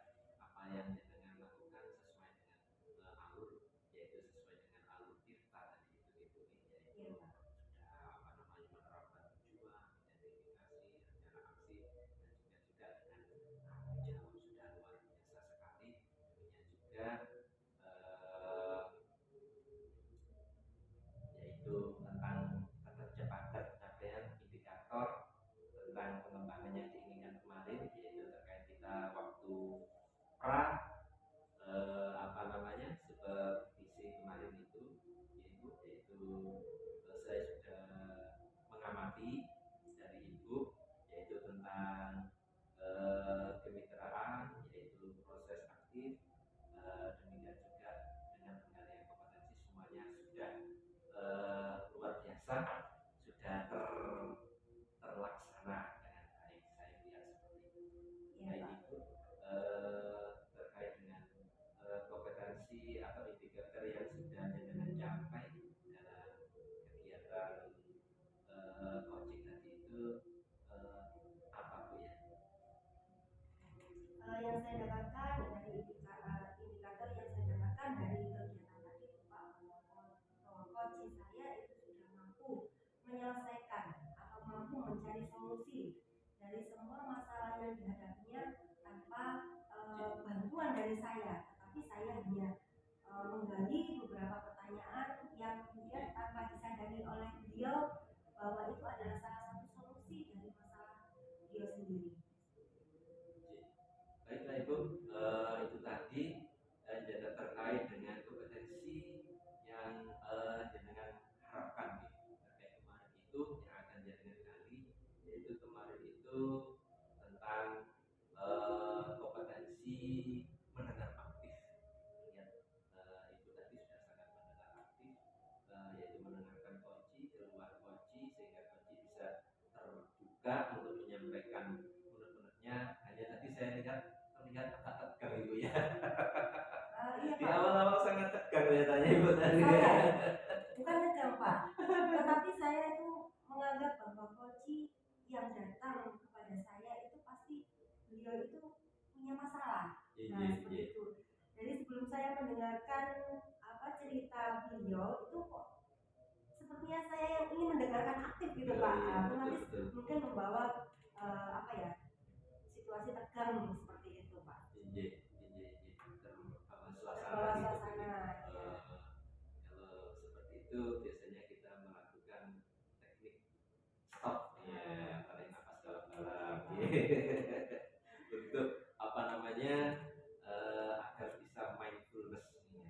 apa yang jenengan lakukan sesuai dengan alur, yaitu sesuai dengan alur tirta tadi itu yaitu sudah menerapkan tujuan, identifikasi, rencana aksi, dan juga dengan jauh sudah luar biasa sekali. Kemudian juga yaitu tentang tercapaian indikator tentang pengembangan yang diinginkan kemarin, yaitu terkait kita waktu pra supervisi kemarin itu yaitu saya sudah mengamati dari Ibu yaitu tentang kemitraan, yaitu proses aktif, demikian juga dengan penggalian kompetensi, semuanya sudah luar biasa, sudah terlaksana dengan baik. Saya lihat seperti itu. Baik Ibu, terkait dengan kompetensi atau indikator yang sudah dengan capai dalam kegiatan coaching tadi itu apa Bu ya? Yang saya dapatkan dari indikator yang saya dapatkan dari kegiatan tadi Pak, bahwa coach saya itu sudah mampu menyelesaikan atau mampu mencari solusi dari semua masalah yang dihadapinya tanpa bantuan dari saya, tetapi saya hanya menggali beberapa pertanyaan yang kemudian tanpa disadari oleh beliau bahwa itu adalah salah satu solusi dari masalah beliau sendiri. Baiklah Ibu, itu tadi data terkait dengan kompetensi yang jenengan harapkan terkait kemarin itu yang akan jenengan gali, yaitu kemarin itu tentang kompetensi mendengar aktif. Lihat Ibu tadi sudah sangat mendengar aktif, yaitu mendengarkan kunci keluar kunci sehingga kunci bisa terbuka untuk menyampaikan unek-uneknya. Hanya tadi saya lihat terlihat agak tegang Ibu ya. Iya, Di Pak. awal-awal sangat tegang kelihatannya Ibu tadi. Bukan tegang Pak, tetapi saya itu menganggap bahwa coach yang datang kepada saya itu pasti beliau itu punya masalah. Nah seperti itu. Jadi sebelum saya mendengarkan cerita beliau itu kok sepertinya saya yang ingin mendengarkan aktif gitu Pak. Otomatis mungkin membawa situasi tegang seperti itu Pak. Terbawa suasana. Kalau seperti itu biasanya kita melakukan teknik stop, ya, tarik nafas dalam-dalam, untuk agar bisa mindfulness, penuh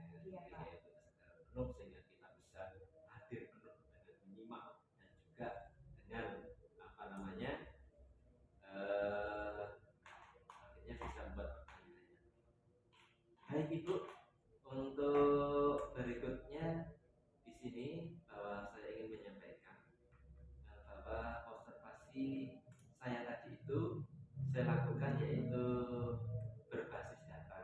sehingga kita bisa hadir penuh dengan menyimak dan juga dengan akhirnya bisa membuat pertanyaan. Baik Ibu, untuk berikutnya di sini bahwa saya ingin menyampaikan bahwa observasi saya tadi itu saya lakukan yaitu berbasis data.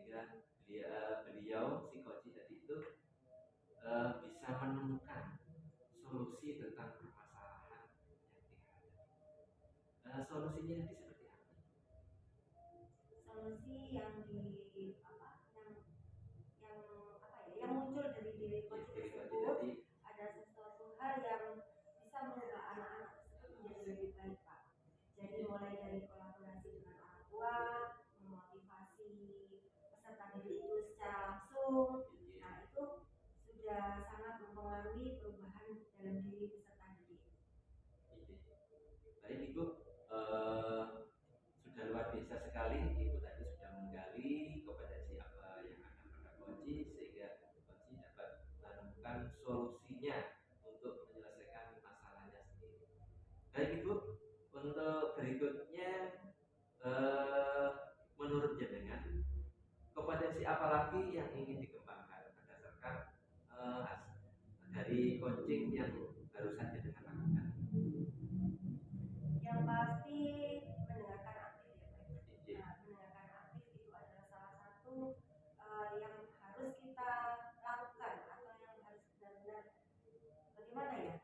sehingga beliau si coach tadi itu bisa menemukan solusi tentang permasalahan yang dihadapi. Solusinya nanti seperti apa? Solusi yang yang muncul dari diri coach tersebut ada sesuatu hal yang bisa mengubah anak-anak tersebut menjadi lebih baik, Pak. Jadi mulai dari kolaborasi dengan orang tua, memotivasi peserta didik itu secara langsung. Nah, itu sudah sangat mempengaruhi perubahan dalam diri peserta didik. Baik Ibu, sudah luar biasa sekali. Ibu tadi sudah menggali kompetensi apa yang ada pada Koji sehingga Koji dapat menemukan solusinya untuk menyelesaikan masalahnya sendiri. Baik Ibu, untuk berikutnya menurut jenengan kompetensi apa lagi yang ingin dikembangkan berdasarkan dari coaching yang baru saja dengan lakukan? Yang pasti mendengarkan aktif ya Pak. Nah, mendengarkan aktif itu adalah salah satu yang harus kita lakukan atau yang harus benar-benar bagaimana ya?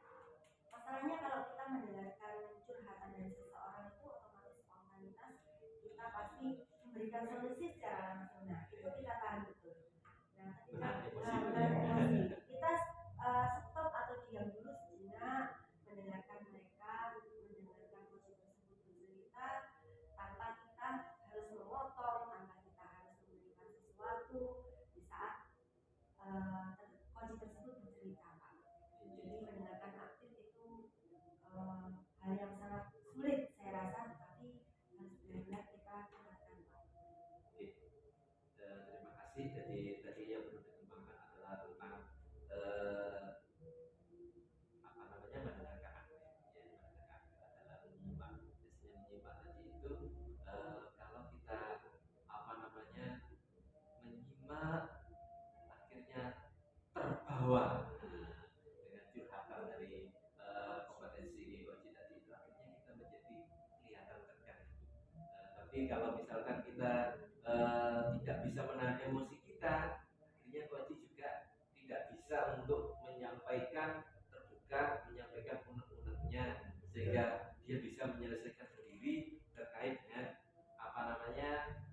Masalahnya kalau kita mendengarkan curhatan dari seseorang itu otomatis spontanitas kita pasti memberikan solusi secara langsung. Nah, itu kita tahan betul. Nah, ketika emosi kita stop atau diam dulu sejenak, mendengarkan mereka, mendengarkan coach tersebut bercerita tanpa kita harus memotong, tanpa kita harus memberikan sesuatu di saat coach tersebut bercerita, Pak. Jadi mendengarkan aktif itu hal yang sangat sulit saya rasa, tetapi harus benar-benar kita lakukan, Pak. Oke, terima kasih. Jadi tadi yang perlu dikembangkan adalah tentang mendengarkan aktif. Ya, mendengarkan aktif adalah menyimak. Biasanya menyimak tadi itu kalau kita menyimak akhirnya terbawa dengan curhatan dari kompetensi Koji tadi itu, akhirnya kita menjadi kelihatan terganggu. Tapi kalau misalkan kita tidak bisa menahan emosi kita, akhirnya Koji juga tidak bisa untuk menyampaikan terbuka, menyampaikan unek-uneknya sehingga dia bisa menyelesaikan sendiri terkait dengan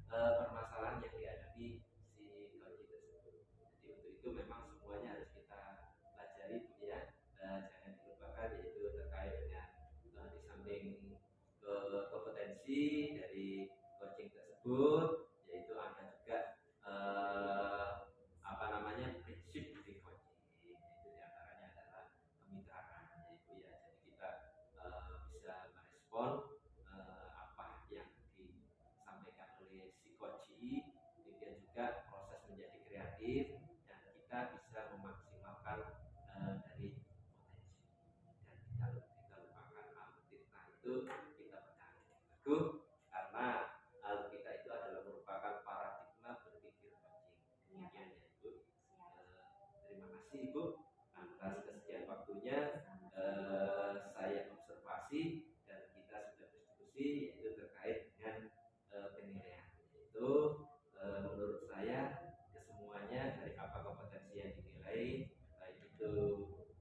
permasalahan yang dihadapi si Koji tersebut. Jadi untuk itu memang semuanya harus kita pelajari Bu ya, jangan dilupakan, yaitu terkait dengan di samping kompetensi dari coaching tersebut, yaitu ada juga prinsip dari coaching, itu diantaranya adalah kemitraan, yaitu ya, jadi kita bisa merespon apa yang disampaikan oleh si coaching, kemudian juga proses menjadi kreatif dan kita bisa memaksimalkan dari potensi. Dan kita lupakan alutita itu kita berkali teguh, karena alutita itu adalah merupakan paradigma berpikir coaching. Demikian ya Ibu. Terima kasih Ibu atas kesediaan waktunya. Saya observasi dan kita sudah diskusi yaitu terkait dengan penilaian, yaitu menurut saya kesemuanya dari apa kompetensi yang dinilai, baik itu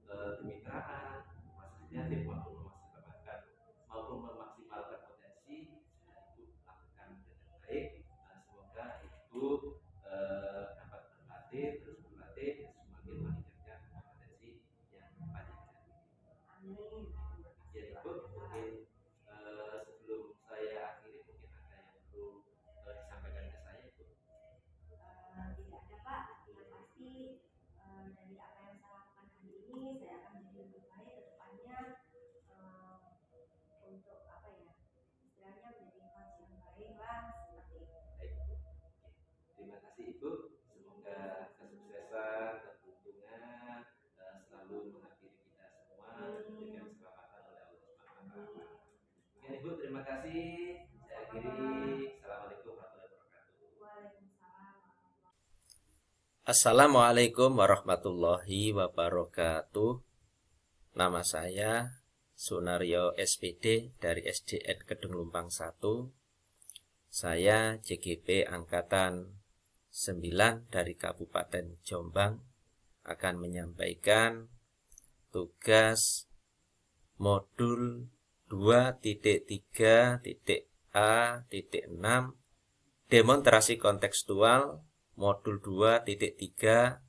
kemitraan, maksudnya maupun memaksimalkan potensi, Ibu lakukan dengan baik. Semoga Ibu dapat terus berlatih dan semakin meningkatkan kompetensi yang banyak. Amin. Ya Ibu, mungkin sebelum saya akhiri mungkin ada yang perlu disampaikan ke saya Ibu. Tidak ada Pak, yang pasti dari apa yang saya lakukan hari ini saya akan menjadi lebih baik ke depannya, untuk istilahnya menjadi coach yang baik lah, seperti itu. Baik Bu. Terima kasih Ibu, semoga kesuksesan, keberuntungan selalu mengakhiri kita semua dengan keselamatan oleh Allah Subhanahu wa Ta'ala. Mungkin Ibu, terima kasih. Saya akhiri. Assalamualaikum warahmatullahi wabarakatuh. Assalamualaikum warahmatullahi wabarakatuh. Nama saya Sunario SPD dari SDN Kedung Lumpang 1. Saya JGP Angkatan 9 dari Kabupaten Jombang akan menyampaikan tugas modul 2.3.A.6 demonstrasi kontekstual modul 2.3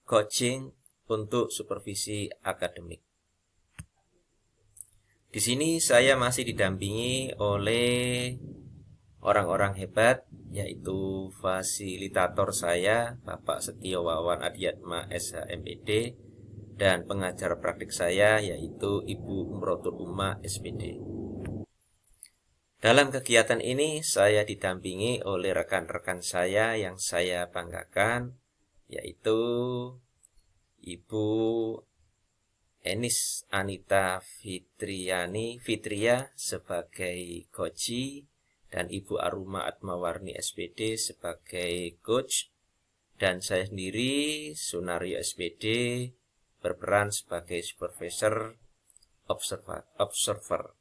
coaching untuk supervisi akademik. Di sini saya masih didampingi oleh orang-orang hebat, yaitu fasilitator saya Bapak Setio Wawan Adiatma SHMPD, dan pengajar praktik saya yaitu Ibu Umrotul Umma SPD. Dalam kegiatan ini saya didampingi oleh rekan-rekan saya yang saya banggakan, yaitu Ibu Enis Anita Fitria sebagai coach dan Ibu Aruma Atmawarni SPD sebagai coach, dan saya sendiri Sunario SPD berperan sebagai supervisor observer.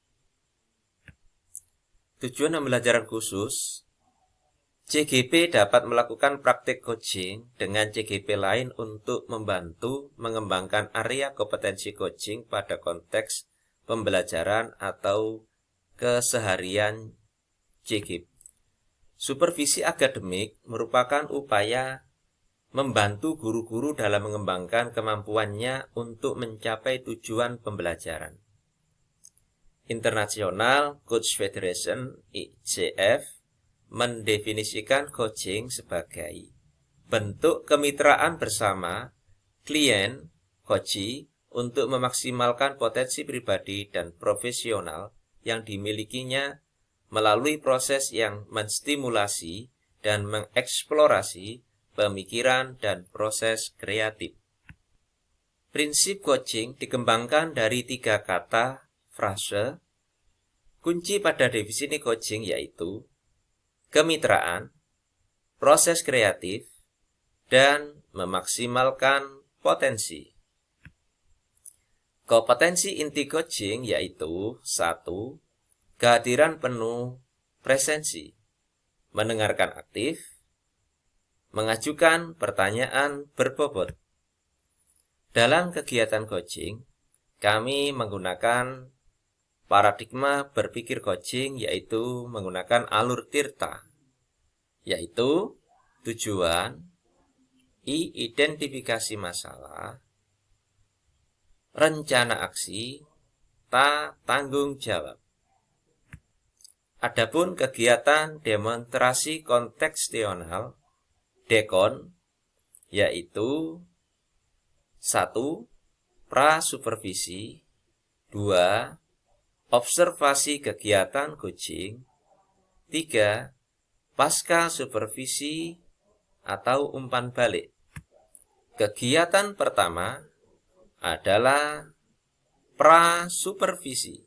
Tujuan pembelajaran khusus, CGP dapat melakukan praktik coaching dengan CGP lain untuk membantu mengembangkan area kompetensi coaching pada konteks pembelajaran atau keseharian CGP. Supervisi akademik merupakan upaya membantu guru-guru dalam mengembangkan kemampuannya untuk mencapai tujuan pembelajaran. International Coach Federation (ICF) mendefinisikan coaching sebagai bentuk kemitraan bersama klien coach untuk memaksimalkan potensi pribadi dan profesional yang dimilikinya melalui proses yang menstimulasi dan mengeksplorasi pemikiran dan proses kreatif. Prinsip coaching dikembangkan dari 3 kata frase. Kunci pada definisi coaching yaitu kemitraan, proses kreatif, dan memaksimalkan potensi. Kompetensi inti coaching yaitu 1. Kehadiran penuh presensi, mendengarkan aktif, mengajukan pertanyaan berbobot. Dalam kegiatan coaching, kami menggunakan paradigma berpikir coaching, yaitu menggunakan alur Tirta, yaitu tujuan, identifikasi masalah, rencana aksi, tanggung jawab. Adapun kegiatan demonstrasi kontekstual, DEKON, yaitu 1. Prasupervisi, 2. Observasi kegiatan coaching, 3. Pasca supervisi atau umpan balik. Kegiatan pertama adalah prasupervisi.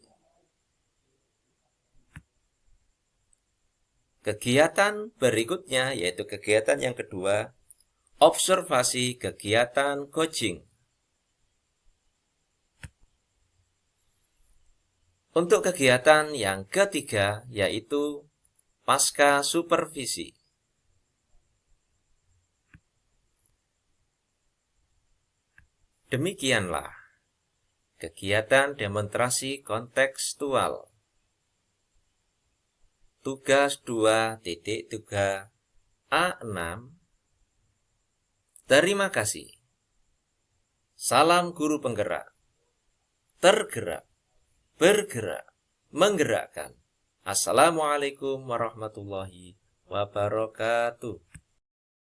Kegiatan berikutnya yaitu kegiatan yang kedua, observasi kegiatan coaching. Untuk kegiatan yang ketiga yaitu pasca supervisi. Demikianlah kegiatan demonstrasi kontekstual. Tugas 2.3A6. Terima kasih. Salam guru penggerak. Tergerak, bergerak, menggerakkan. Assalamualaikum warahmatullahi wabarakatuh.